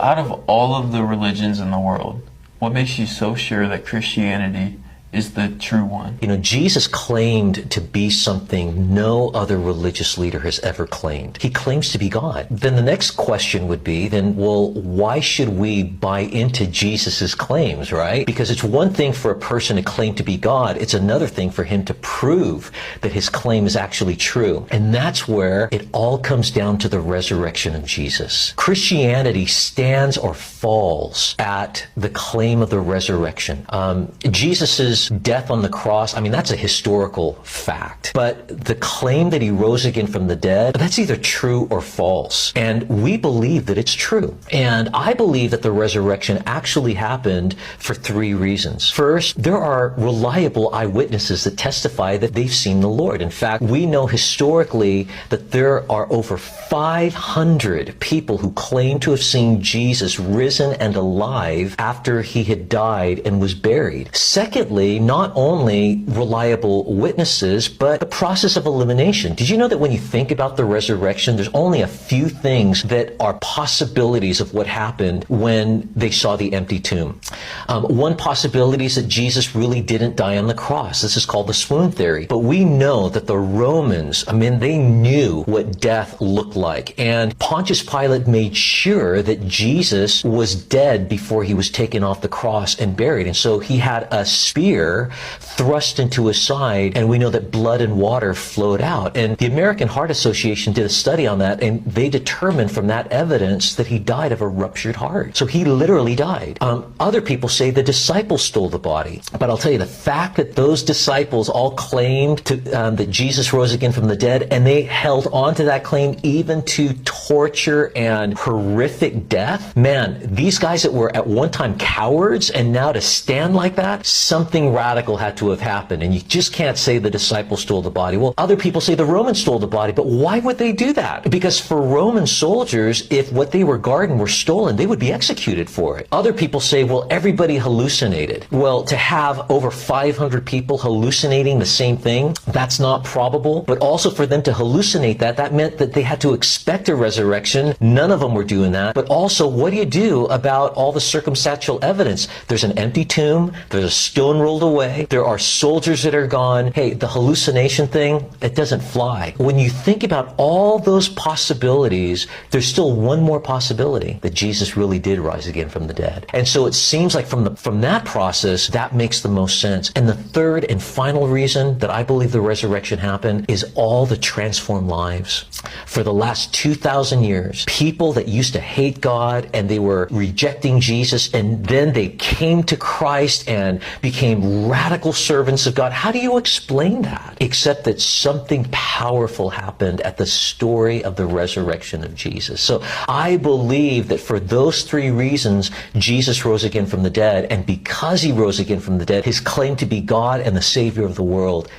out of all of the religions in the world, what makes you so sure that Christianity is the true one? You know, Jesus claimed to be something no other religious leader has ever claimed. He claims to be God. Then the next question would be, then, well, why should we buy into Jesus's claims, right? Because it's one thing for a person to claim to be God. It's another thing for him to prove that his claim is actually true. And that's where it all comes down to the resurrection of Jesus. Christianity stands or falls at the claim of the resurrection. Jesus's death on the cross, I mean, that's a historical fact. But the claim that he rose again from the dead, that's either true or false. And we believe that it's true. And I believe that the resurrection actually happened for three reasons. First, there are reliable eyewitnesses that testify that they've seen the Lord. In fact, we know historically that there are over 500 people who claim to have seen Jesus risen and alive after he had died and was buried. Secondly, not only reliable witnesses, but the process of elimination. Did you know that when you think about the resurrection, there's only a few things that are possibilities of what happened when they saw the empty tomb? One possibility is that Jesus really didn't die on the cross. This is called the swoon theory. But we know that the Romans, I mean, they knew what death looked like. And Pontius Pilate made sure that Jesus was dead before he was taken off the cross and buried. And so he had a spear thrust into his side, and we know that blood and water flowed out. And the American Heart Association did a study on that, and they determined from that evidence that he died of a ruptured heart. So he literally died. Other people say the disciples stole the body. But I'll tell you, the fact that those disciples all claimed that Jesus rose again from the dead, and they held on to that claim even to torture and horrific death, man, these guys that were at one time cowards, and now to stand like that, something radical had to have happened. And you just can't say the disciples stole the body. Well, other people say the Romans stole the body, but why would they do that? Because for Roman soldiers, if what they were guarding were stolen, they would be executed for it. Other people say, well, everybody hallucinated. Well, to have over 500 people hallucinating the same thing, that's not probable. But also for them to hallucinate that, that meant that they had to expect a resurrection. None of them were doing that. But also, what do you do about all the circumstantial evidence? There's an empty tomb. There's a stone rolled away. There are soldiers that are gone. Hey, the hallucination thing, it doesn't fly. When you think about all those possibilities, there's still one more possibility, that Jesus really did rise again from the dead. And so it seems like from that process, that makes the most sense. And the third and final reason that I believe the resurrection happened is all the transformed lives. For the last 2,000 years, people that used to hate God and they were rejecting Jesus, and then they came to Christ and became radical servants of God. How do you explain that? Except that something powerful happened at the story of the resurrection of Jesus. So I believe that for those three reasons, Jesus rose again from the dead. And because he rose again from the dead, his claim to be God and the Savior of the world